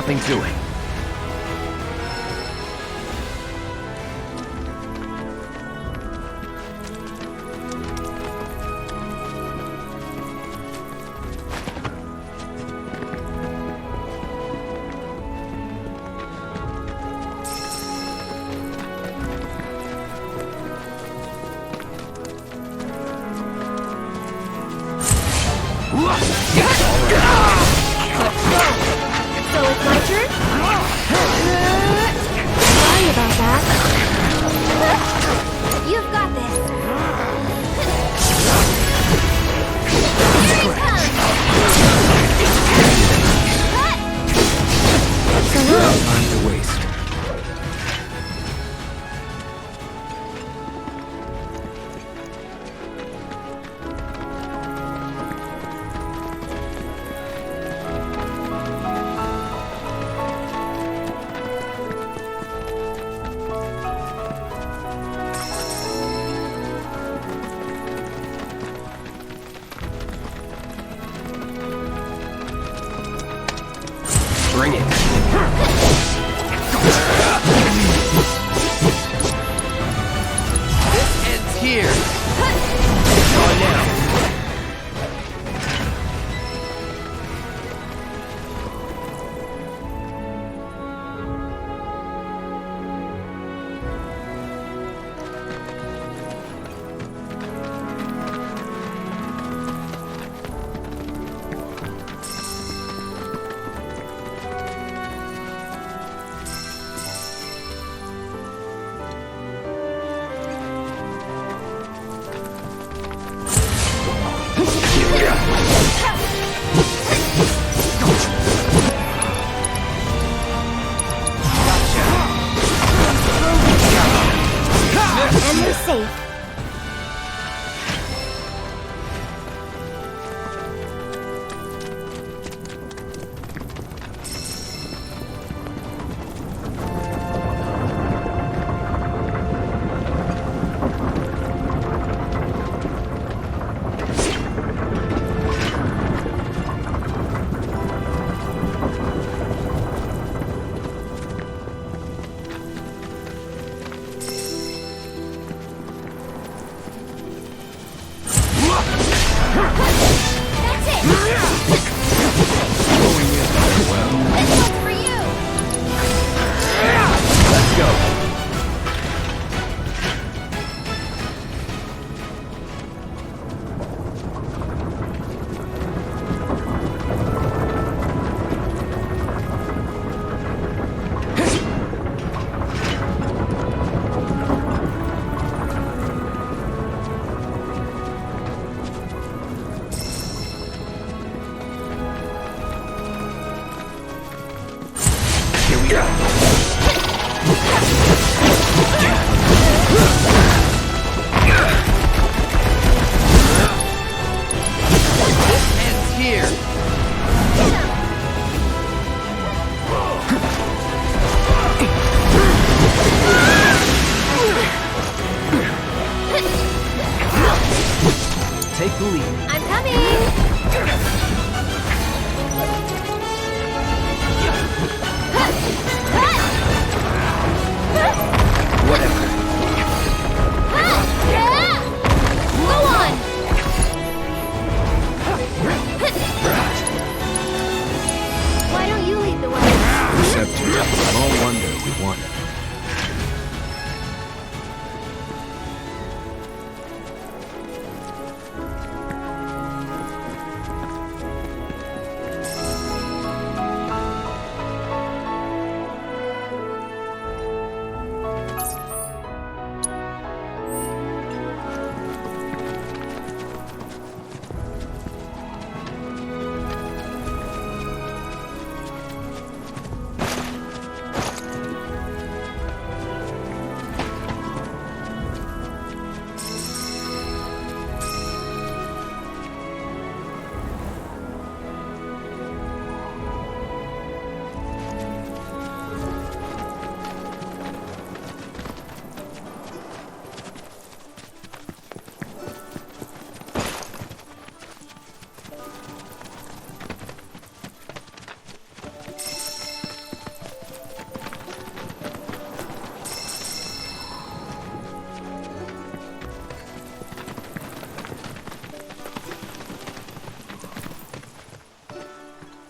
nothing to it. So it's my turn? Sorry about that. You've got this. Here it comes! So No time to waste. Bring it. This ends here. On now.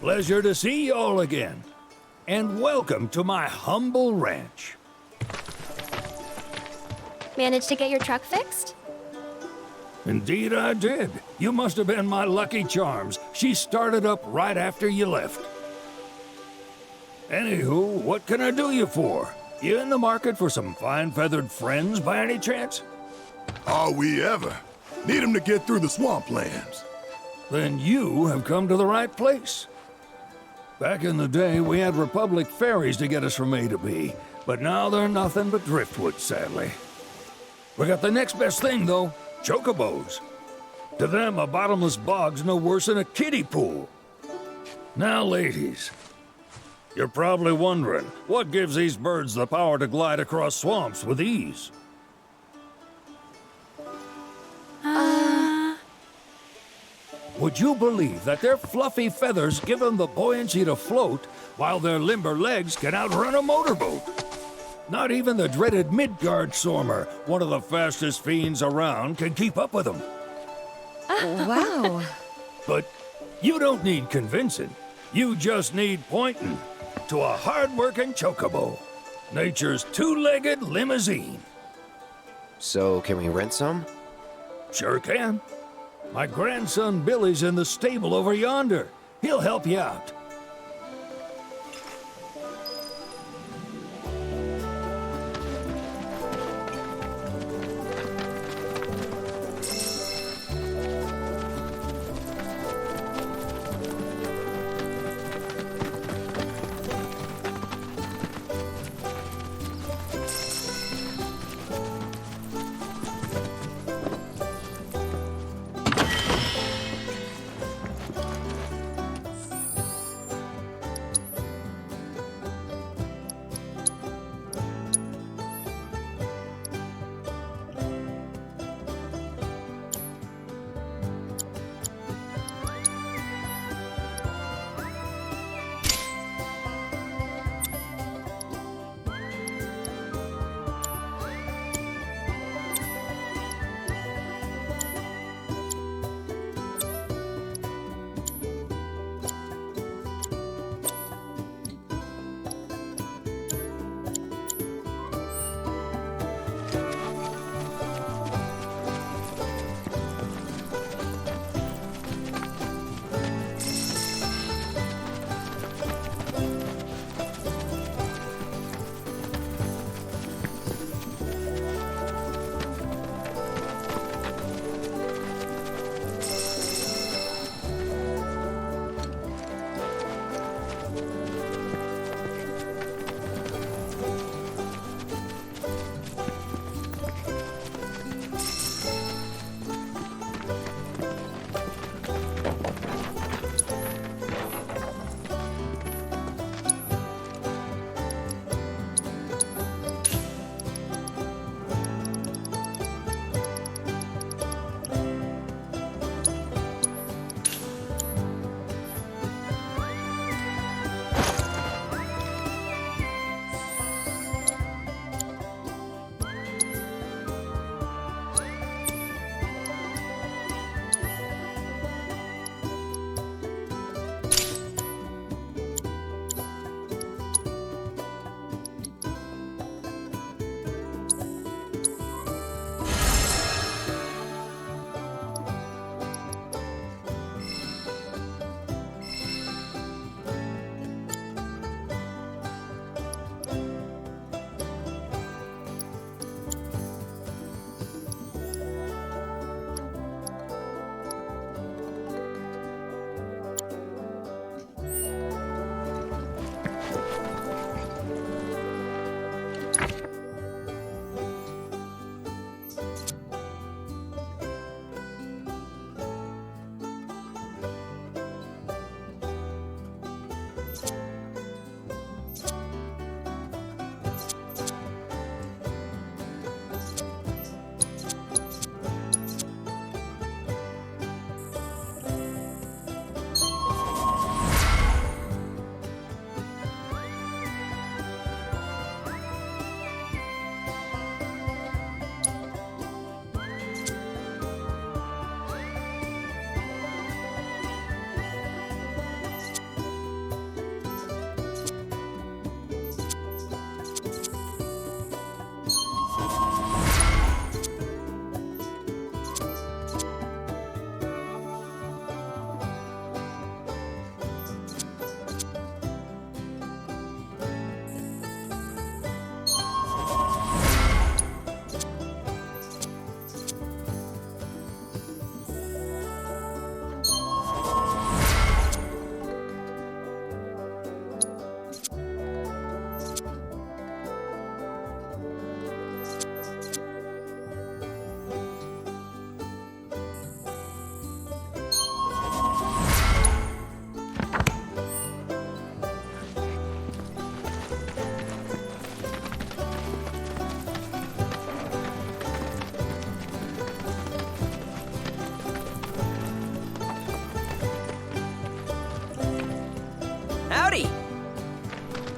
Pleasure to see you all again. And welcome to my humble ranch. Managed to get your truck fixed? Indeed I did. You must have been my lucky charms. She started up right after you left. Anywho, what can I do you for? You in the market for some fine feathered friends by any chance? Are we ever? Need 'em to get through the swamplands. Then you have come to the right place. Back in the day, we had Republic ferries to get us from A to B, but now they're nothing but driftwood, sadly. We got the next best thing, though, chocobos. To them, a bottomless bog's no worse than a kiddie pool. Now, ladies, you're probably wondering, what gives these birds the power to glide across swamps with ease? Would you believe that their fluffy feathers give them the buoyancy to float, while their limber legs can outrun a motorboat? Not even the dreaded Midgard Sormer, one of the fastest fiends around, can keep up with them. Wow. But you don't need convincing. You just need pointing to a hard-working chocobo. Nature's two-legged limousine. So, can we rent some? Sure can. My grandson Billy's in the stable over yonder. He'll help you out.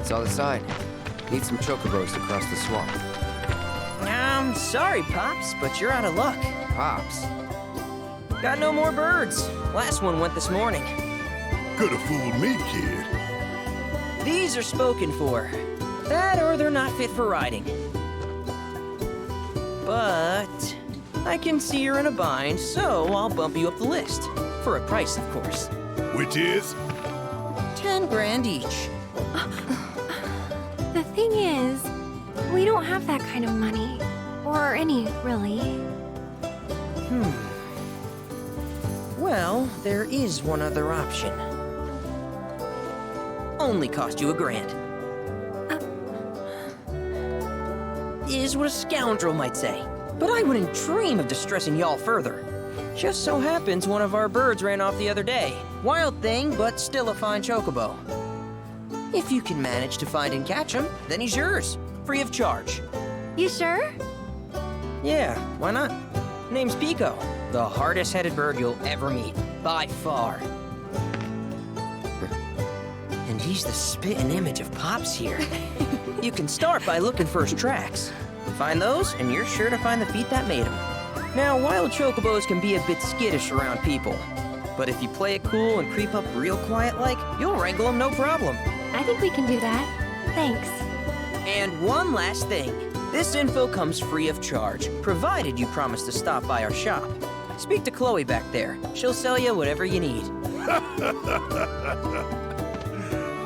Saw the sign. Need some chocobos to cross the swamp. Sorry, Pops, but you're out of luck. Pops. Got no more birds. Last one went this morning. Could've fooled me, kid. These are spoken for. That or they're not fit for riding. But I can see you're in a bind, so I'll bump you up the list. For a price, of course. Which is? 10 grand each. The thing is, we don't have that kind of money. Or any, really. Well, there is one other option. Only cost you $1,000. Is what a scoundrel might say. But I wouldn't dream of distressing y'all further. Just so happens one of our birds ran off the other day. Wild thing, but still a fine chocobo. If you can manage to find and catch him, then he's yours. Free of charge. You sure? Yeah, why not? Name's Pico. The hardest-headed bird you'll ever meet. By far. And he's the spitting image of Pops here. You can start by looking for his tracks. Find those, and you're sure to find the feet that made him. Now, wild chocobos can be a bit skittish around people. But if you play it cool and creep up real quiet-like, you'll wrangle them no problem. I think we can do that. Thanks. And one last thing. This info comes free of charge, provided you promise to stop by our shop. Speak to Chloe back there. She'll sell you whatever you need.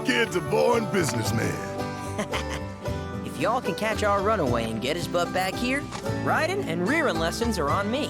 Kid's a born businessman. If y'all can catch our runaway and get his butt back here, riding and rearing lessons are on me.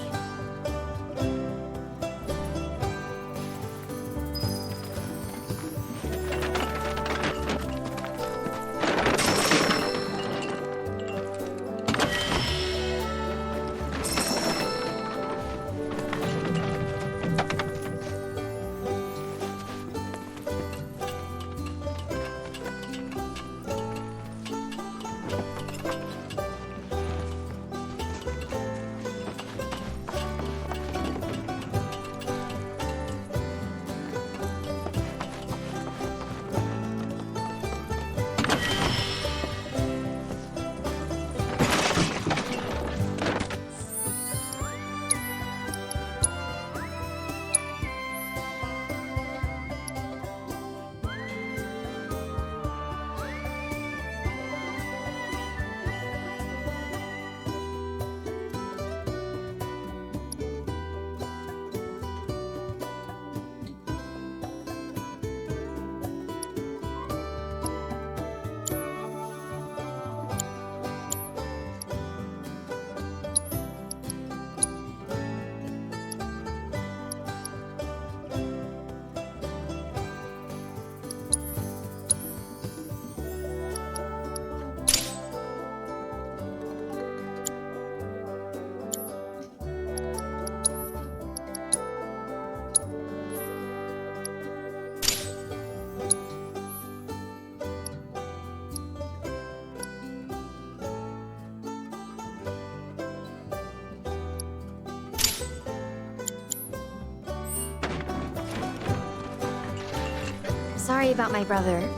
Sorry about my brother.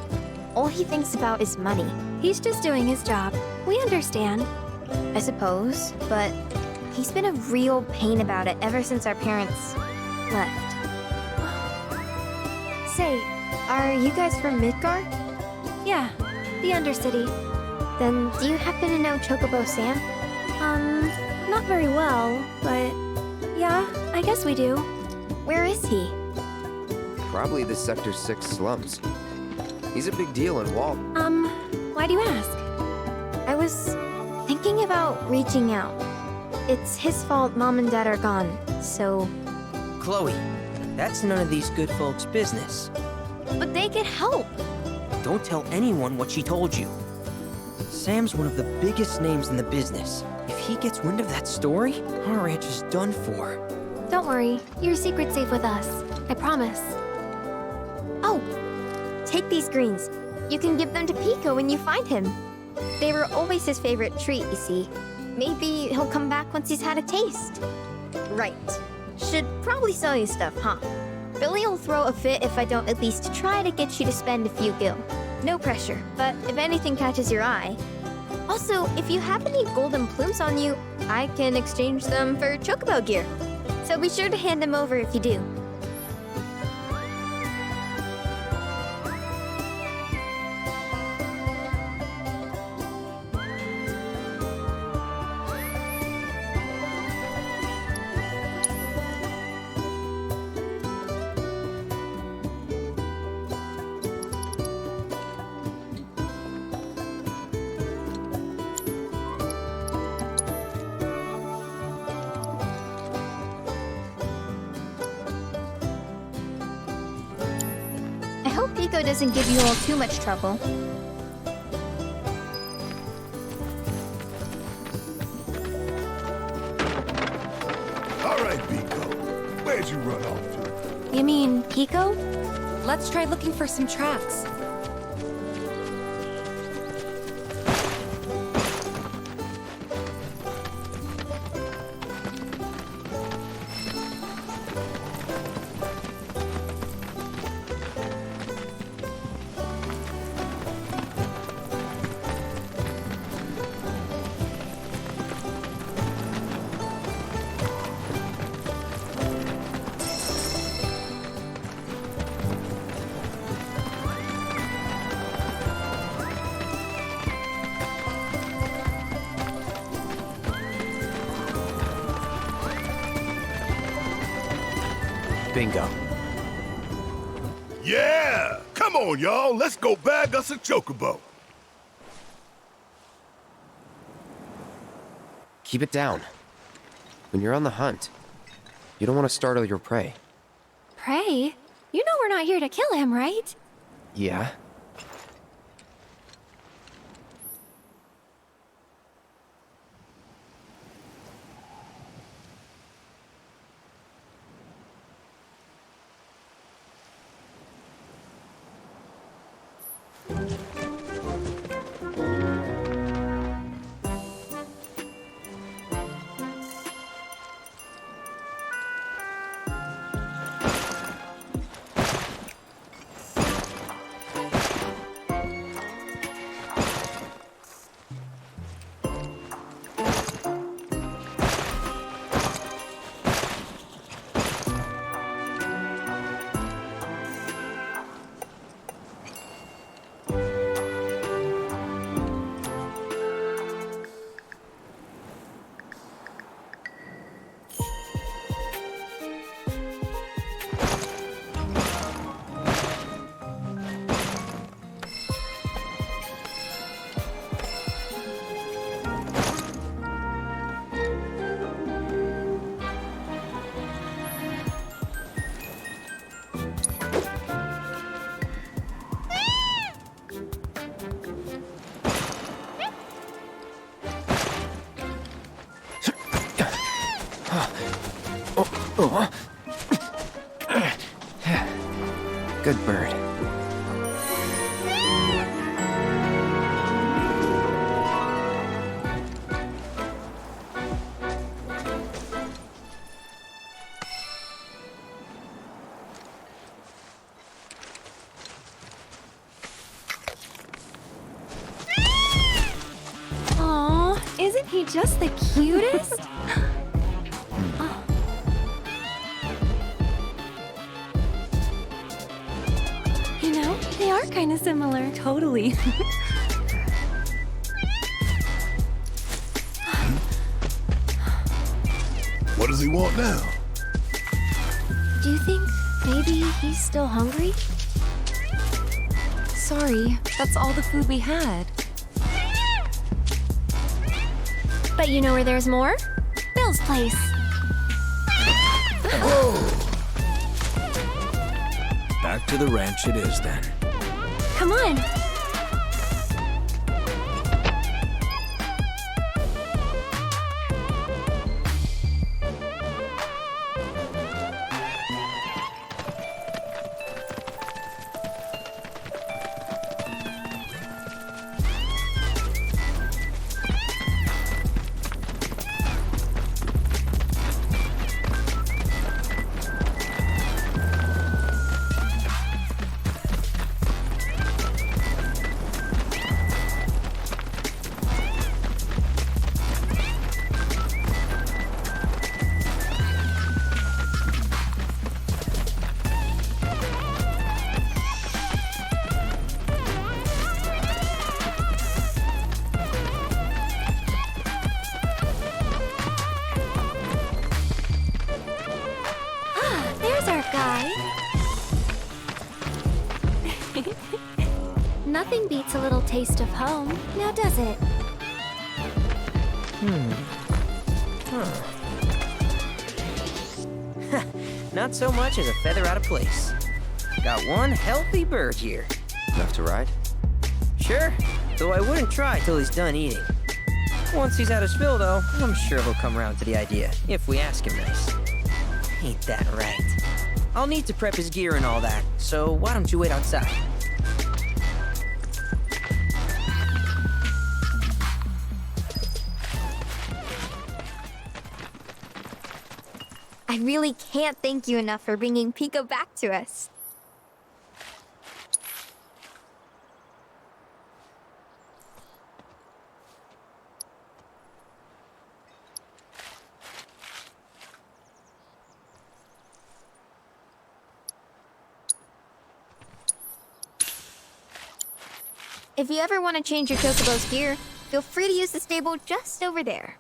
All he thinks about is money. He's just doing his job. We understand. I suppose, but he's been a real pain about it ever since our parents left. Say, are you guys from Midgar? Yeah, the Undercity. Then do you happen to know Chocobo Sam? Not very well, but yeah, I guess we do. Where is he? Probably the Sector 6 slums. He's a big deal in Walt. Why do you ask? I was thinking about reaching out. It's his fault Mom and Dad are gone, so... Chloe, that's none of these good folks' business. But they could help. Don't tell anyone what she told you. Sam's one of the biggest names in the business. If he gets wind of that story, our ranch is done for. Don't worry, your secret's safe with us. I promise. Oh, take these greens. You can give them to Pico when you find him. They were always his favorite treat, you see. Maybe he'll come back once he's had a taste. Right. Should probably sell you stuff, huh? Billy will throw a fit if I don't at least try to get you to spend a few gil. No pressure, but if anything catches your eye. Also, if you have any golden plumes on you, I can exchange them for chocobo gear. So be sure to hand them over if you do. I hope Pico doesn't give you all too much trouble. All right, Pico. Where'd you run off to? You mean Pico? Let's try looking for some tracks. Bingo. Yeah! Come on, y'all. Let's go bag us a chocobo. Keep it down. When you're on the hunt, you don't want to startle your prey. Pray? You know we're not here to kill him, right? Yeah? Good bird. Aw, isn't he just the cutest? You know, they are kind of similar. Totally. What does he want now? Do you think maybe he's still hungry? Sorry, that's all the food we had. But you know where there's more? Bill's place. Back to the ranch it is then. Come on. Nothing beats a little taste of home, now does it? Not so much as a feather out of place. Got one healthy bird here. Enough to ride? Sure, though I wouldn't try till he's done eating. Once he's had his fill, though, I'm sure he'll come around to the idea, if we ask him nice. Ain't that right? I'll need to prep his gear and all that, so why don't you wait outside? I really can't thank you enough for bringing Pico back to us. If you ever want to change your Chocobo's gear, feel free to use the stable just over there.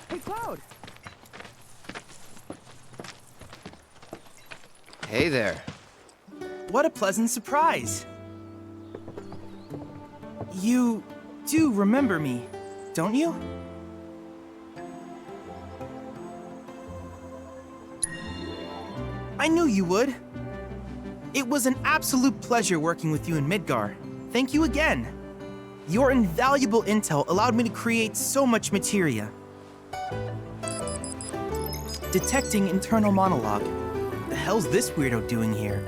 Hey, Cloud! Hey there. What a pleasant surprise! You do remember me, don't you? I knew you would. It was an absolute pleasure working with you in Midgar. Thank you again. Your invaluable intel allowed me to create so much materia. Detecting internal monologue. The hell's this weirdo doing here?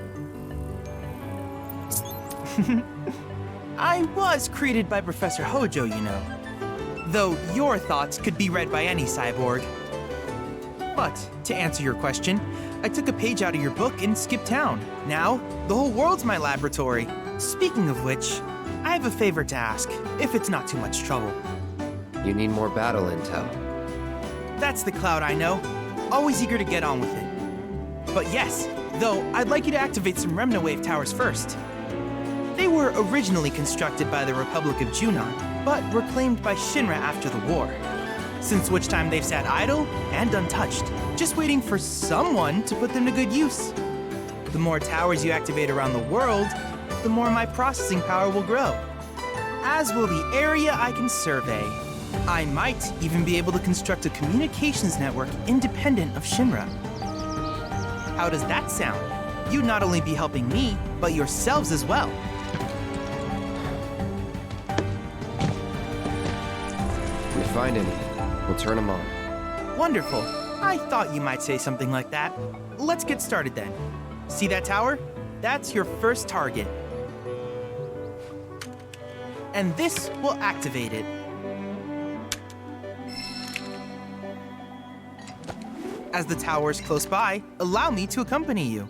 I was created by Professor Hojo, you know. Though your thoughts could be read by any cyborg. But, to answer your question, I took a page out of your book and skipped town. Now, the whole world's my laboratory. Speaking of which, I have a favor to ask, if it's not too much trouble. You need more battle intel. That's the Cloud I know. Always eager to get on with it. But yes, though, I'd like you to activate some Remna Wave towers first. They were originally constructed by the Republic of Junon, but reclaimed by Shinra after the war. Since which time they've sat idle and untouched, just waiting for someone to put them to good use. The more towers you activate around the world, the more my processing power will grow. As will the area I can survey. I might even be able to construct a communications network independent of Shinra. How does that sound? You'd not only be helping me, but yourselves as well. If we find any, we'll turn them on. Wonderful. I thought you might say something like that. Let's get started then. See that tower? That's your first target. And this will activate it. As the tower is close by, allow me to accompany you.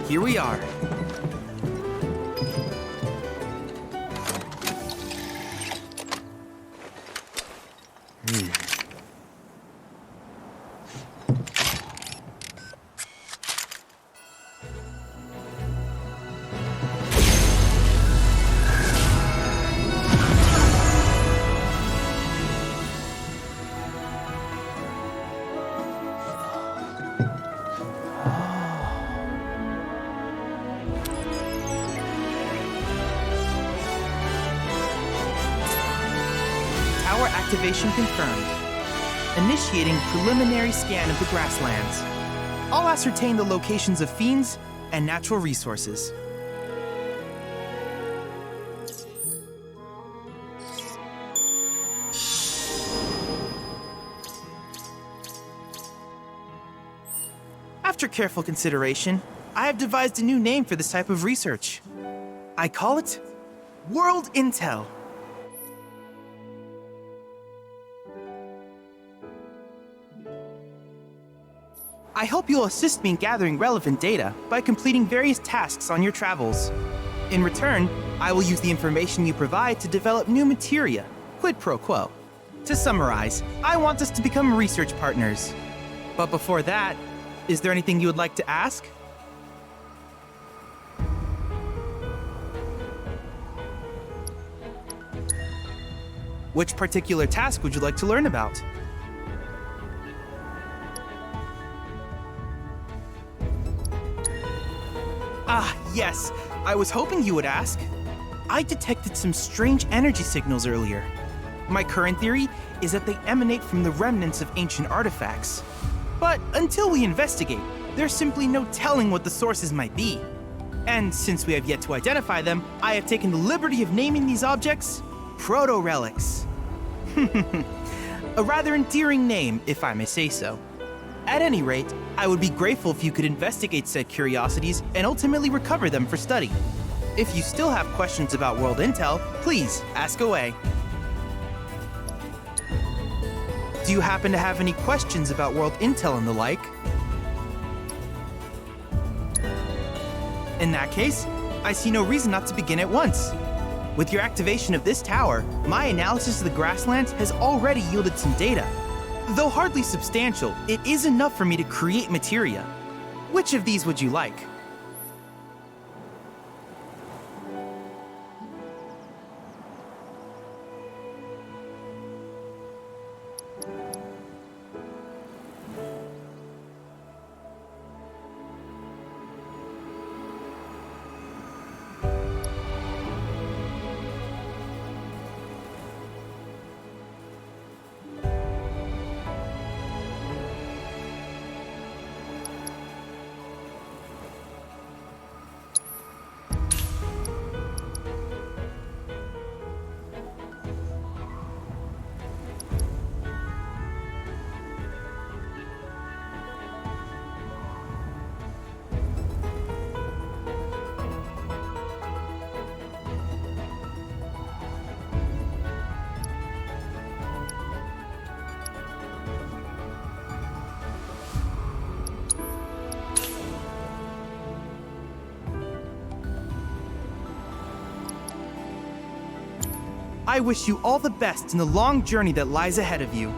Here we are. Tower activation confirmed. Initiating preliminary scan of the grasslands. I'll ascertain the locations of fiends and natural resources. After careful consideration, I have devised a new name for this type of research. I call it World Intel. I hope you'll assist me in gathering relevant data by completing various tasks on your travels. In return, I will use the information you provide to develop new materia, quid pro quo. To summarize, I want us to become research partners. But before that, is there anything you would like to ask? Which particular task would you like to learn about? Ah, yes. I was hoping you would ask. I detected some strange energy signals earlier. My current theory is that they emanate from the remnants of ancient artifacts. But until we investigate, there's simply no telling what the sources might be. And since we have yet to identify them, I have taken the liberty of naming these objects proto-relics. A rather endearing name, if I may say so. At any rate, I would be grateful if you could investigate said curiosities and ultimately recover them for study. If you still have questions about world intel, please ask away. Do you happen to have any questions about world intel and the like? In that case, I see no reason not to begin at once. With your activation of this tower, my analysis of the grasslands has already yielded some data. Though hardly substantial, it is enough for me to create materia. Which of these would you like? I wish you all the best in the long journey that lies ahead of you.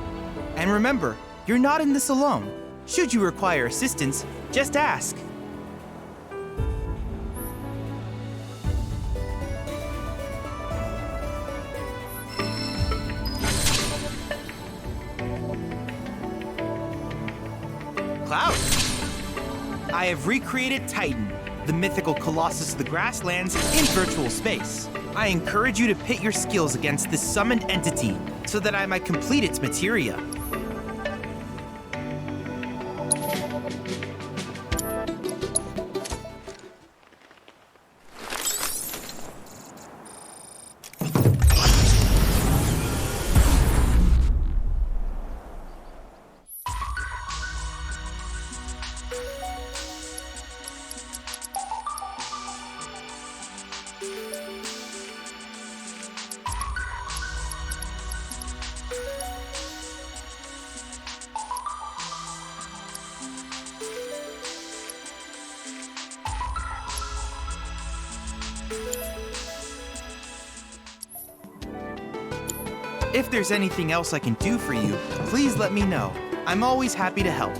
And remember, you're not in this alone. Should you require assistance, just ask. Cloud! I have recreated Titan, the mythical colossus of the grasslands, in virtual space. I encourage you to pit your skills against this summoned entity so that I might complete its materia. If there's anything else I can do for you, please let me know. I'm always happy to help.